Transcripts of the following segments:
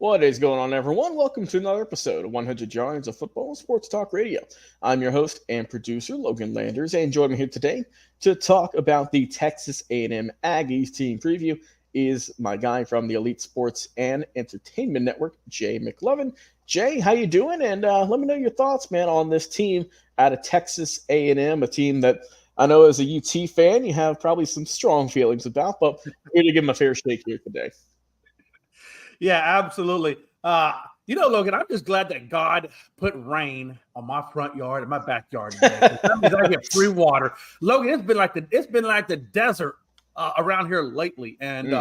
What is going on, everyone? Welcome to another episode of 100 Yards of Football and Sports Talk Radio. I'm your host and producer, Logan Landers, and joining me here today to talk about the Texas A&M Aggies team preview is my guy from the Elite Sports and Entertainment Network, Jay McLovin. Jay, how you doing? And let me know your thoughts, man, on this team out of Texas A&M, a team that I know as a UT fan you have probably some strong feelings about, but we're going to give them a fair shake here today. Yeah, absolutely. Logan, I'm just glad that God put rain on my front yard and my backyard today. That means I get free water. Logan, it's been like the desert around here lately, and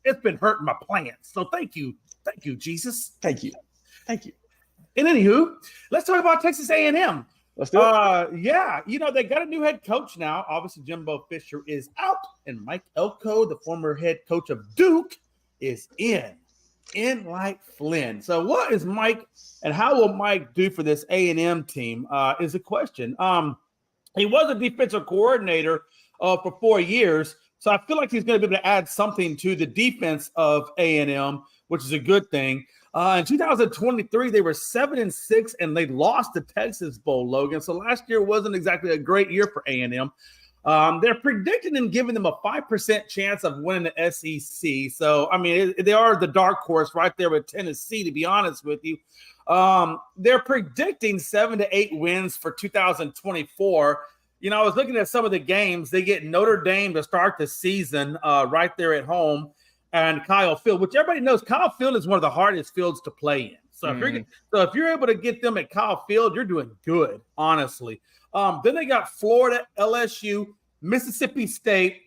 it's been hurting my plants. So thank you, Jesus. Thank you. And anywho, let's talk about Texas A&M. Let's do it. They got a new head coach now. Obviously, Jimbo Fisher is out, and Mike Elko, the former head coach of Duke, is in like Flynn. So what is Mike and how will Mike do for this A&M team is a question. He was a defensive coordinator for 4 years, so I feel like he's going to be able to add something to the defense of A&M, which is a good thing. In 2023, they were 7-6, and they lost the Texas Bowl, Logan. So last year wasn't exactly a great year for A&M. They're predicting and giving them a 5% chance of winning the SEC. So, I mean, they are the dark horse right there with Tennessee, to be honest with you. They're predicting 7 to 8 wins for 2024. You know, I was looking at some of the games. They get Notre Dame to start the season right there at home, and Kyle Field, which everybody knows Kyle Field is one of the hardest fields to play in. So, if you're able to get them at Kyle Field, you're doing good, honestly. Then they got Florida, LSU, Mississippi State,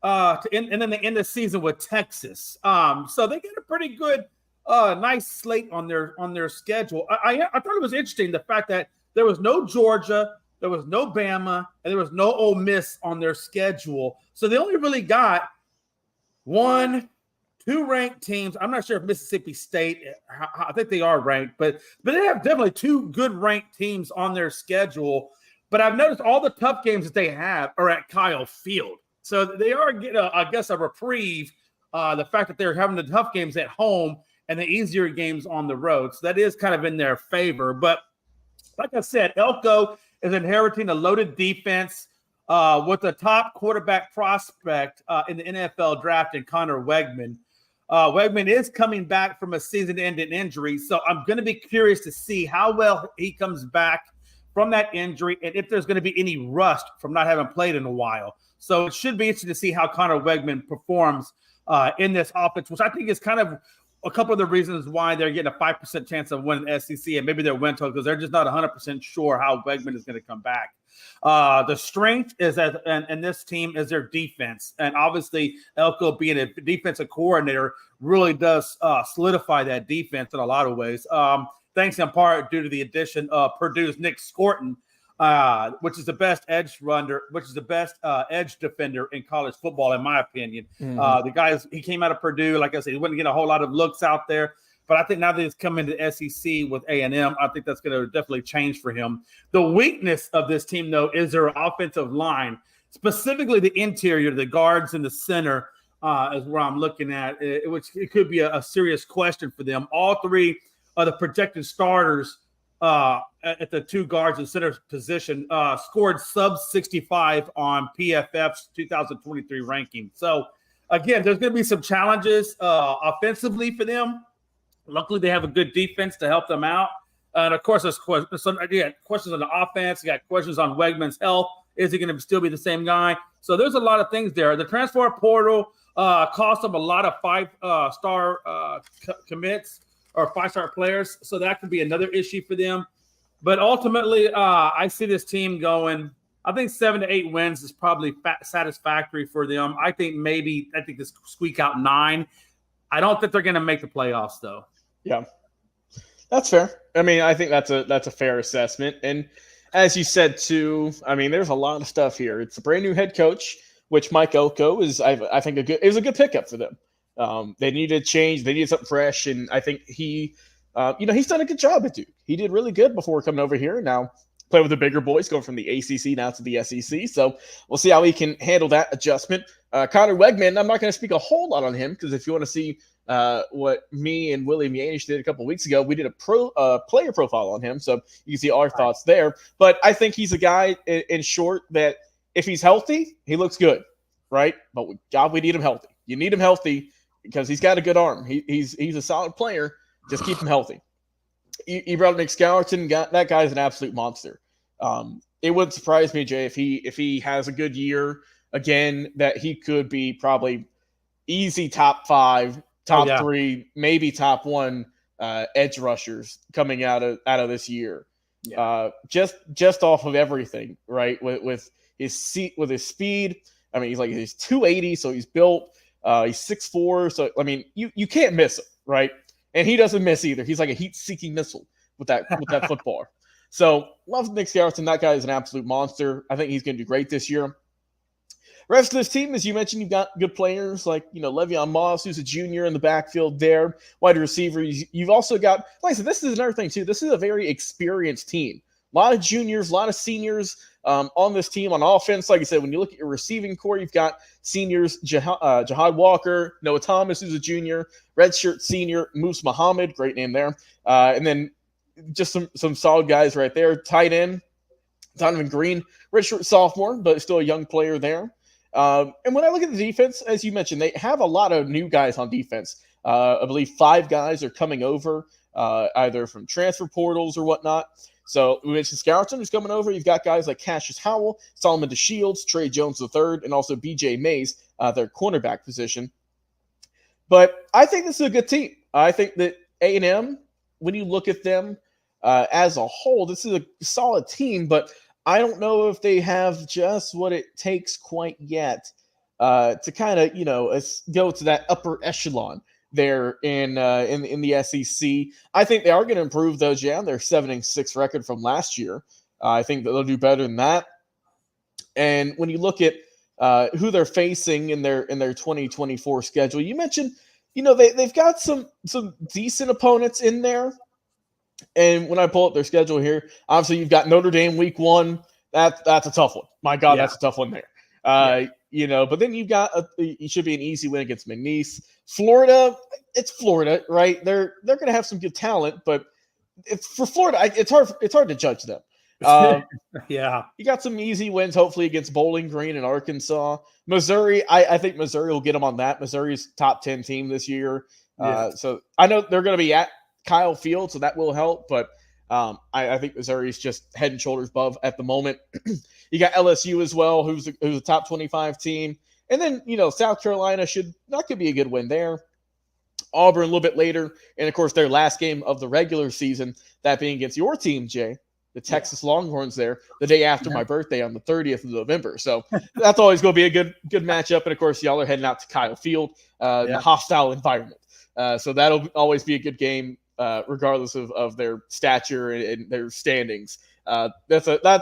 and then they end the season with Texas. So they get a pretty good, nice slate on their schedule. I thought it was interesting the fact that there was no Georgia, there was no Bama, and there was no Ole Miss on their schedule. So they only really got 2 ranked teams. I'm not sure if Mississippi State, I think they are ranked, but they have definitely 2 good ranked teams on their schedule. But I've noticed all the tough games that they have are at Kyle Field. So they are getting, a reprieve, the fact that they're having the tough games at home and the easier games on the road. So that is kind of in their favor. But like I said, Elko is inheriting a loaded defense with a top quarterback prospect in the NFL draft in Connor Wegman. Wegman is coming back from a season-ending injury, so I'm going to be curious to see how well he comes back from that injury and if there's going to be any rust from not having played in a while. So it should be interesting to see how Connor Wegman performs in this offense, which I think is kind of a couple of the reasons why they're getting a 5% chance of winning the SEC and maybe their win total, because they're just not 100% sure how Wegman is going to come back. The strength is that, and this team is their defense. And obviously, Elko being a defensive coordinator really does solidify that defense in a lot of ways. Thanks in part due to the addition of Purdue's Nick Scorton, which is the best edge defender in college football, in my opinion. The guy, he came out of Purdue. Like I said, he wouldn't get a whole lot of looks out there. But I think now that he's coming to the SEC with A&M, I think that's going to definitely change for him. The weakness of this team, though, is their offensive line, specifically the interior, the guards in the center is where I'm looking at, which it could be a serious question for them. All 3 of the projected starters at the 2 guards and center position scored sub 65 on PFF's 2023 ranking. So, again, there's going to be some challenges offensively for them. Luckily, they have a good defense to help them out. And, of course, there's questions on the offense. You got questions on Wegman's health. Is he going to still be the same guy? So there's a lot of things there. The transfer portal cost them a lot of 5-star commits or 5-star players. So that could be another issue for them. But ultimately, I see this team going, I think 7 to 8 wins is probably satisfactory for them. I think this squeak out 9. I don't think they're going to make the playoffs, though. Yeah, that's fair. I mean, I think that's a fair assessment. And as you said, too, I mean, there's a lot of stuff here. It's a brand new head coach, which Mike Elko is, I think, it was a good pickup for them. They needed change. They needed something fresh. And I think he's done a good job at Duke. He did really good before coming over here. Now play with the bigger boys, going from the ACC now to the SEC. So we'll see how he can handle that adjustment. Connor Wegman, I'm not going to speak a whole lot on him because if you want to see what me and Willie Mianish did a couple weeks ago. We did a player profile on him, so you can see our thoughts there. But I think he's a guy, in short, that if he's healthy, he looks good, right? But we need him healthy. You need him healthy because he's got a good arm. He's a solid player. Just keep him healthy. You brought up Nick Skellerton. That guy's an absolute monster. It wouldn't surprise me, Jay, if he has a good year again, that he could be probably easy top 5, top 3, maybe top 1 edge rushers coming out of this year. Yeah. Just off of everything, right? With his speed. I mean, he's 280, so he's built. He's 6'4", so I mean, you can't miss him, right? And he doesn't miss either. He's like a heat-seeking missile with that football. So love Nick Skellerton. That guy is an absolute monster. I think he's going to do great this year. Rest of this team, as you mentioned, you've got good players like, Le'Veon Moss, who's a junior in the backfield there, wide receiver. You've also got, like I said, this is another thing too. This is a very experienced team. A lot of juniors, a lot of seniors on this team on offense. Like I said, when you look at your receiving core, you've got seniors, Jahad Walker, Noah Thomas, who's a junior, redshirt senior, Moose Muhammad, great name there. And then just some solid guys right there. Tight end, Donovan Green, redshirt sophomore, but still a young player there. And when I look at the defense, as you mentioned, they have a lot of new guys on defense. I believe 5 guys are coming over, either from transfer portals or whatnot. So we mentioned Skellerton, who's coming over. You've got guys like Cassius Howell, Solomon DeShields, Trey Jones III, and also B.J. Mays, their cornerback position. But I think this is a good team. I think that A&M, when you look at them as a whole, this is a solid team, but I don't know if they have just what it takes quite yet to kind of, go to that upper echelon there in the SEC. I think they are going to improve those. Yeah, their 7-6 record from last year. I think that they'll do better than that. And when you look at who they're facing in their 2024 schedule, you mentioned, they've got some decent opponents in there. And when I pull up their schedule here, obviously you've got Notre Dame week 1. That's a tough one. My God, That's a tough one there. But then you've got it should be an easy win against McNeese. Florida, it's Florida, right? They're going to have some good talent, but for Florida, it's hard to judge them. You got some easy wins, hopefully, against Bowling Green and Arkansas. Missouri, I think Missouri will get them on that. Missouri's top 10 team this year. So I know they're going to be at Kyle Field, so that will help, but I think Missouri's just head and shoulders above at the moment. You got LSU as well, who's a top 25 team. And then, South Carolina that could be a good win there. Auburn a little bit later. And, of course, their last game of the regular season, that being against your team, Jay, the Texas Longhorns there, the day after my birthday on the 30th of November. So that's always going to be a good matchup. And, of course, y'all are heading out to Kyle Field in a hostile environment. So that'll always be a good game. Regardless of their stature and their standings,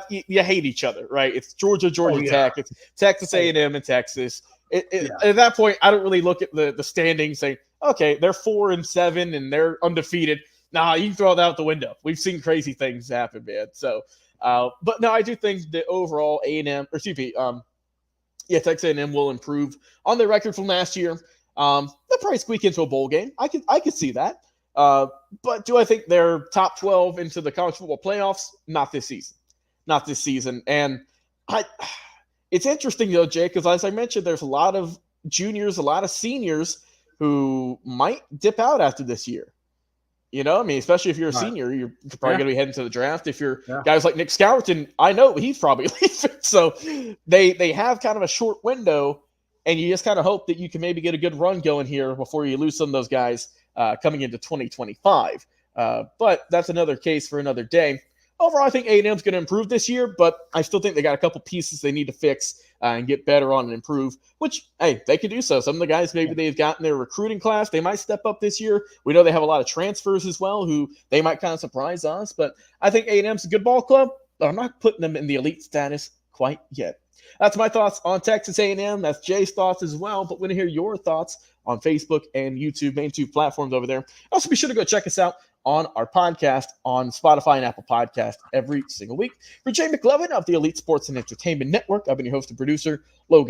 you hate each other, right? It's Georgia Tech, it's Texas A&M and Texas. At that point, I don't really look at the standings saying, okay, they're 4-7 and they're undefeated. Nah, you can throw that out the window. We've seen crazy things happen, man. So, but no, I do think that overall Texas A&M will improve on their record from last year. They'll probably squeak into a bowl game. I could see that. But do I think they're top 12 into the college football playoffs? Not this season. And it's interesting, though, Jay, because as I mentioned, there's a lot of juniors, a lot of seniors who might dip out after this year. Especially if you're a senior, you're probably going to be heading to the draft. If you're guys like Nick Skellerton, I know he's probably leaving. So they have kind of a short window, and you just kind of hope that you can maybe get a good run going here before you lose some of those guys coming into 2025. But that's another case for another day. Overall, I think A&M's going to improve this year, but I still think they got a couple pieces they need to fix and get better on and improve, which, hey, they could do so. Some of the guys maybe they've got in their recruiting class, they might step up this year. We know they have a lot of transfers as well who they might kind of surprise us, but I think A&M's a good ball club, but I'm not putting them in the elite status quite yet. That's my thoughts on Texas A&M. That's Jay's thoughts as well, but want to hear your thoughts on Facebook and YouTube, main 2 platforms over there. Also, be sure to go check us out on our podcast on Spotify and Apple Podcast every single week. For Jay McLovin of the Elite Sports and Entertainment Network, I've been your host and producer, Logan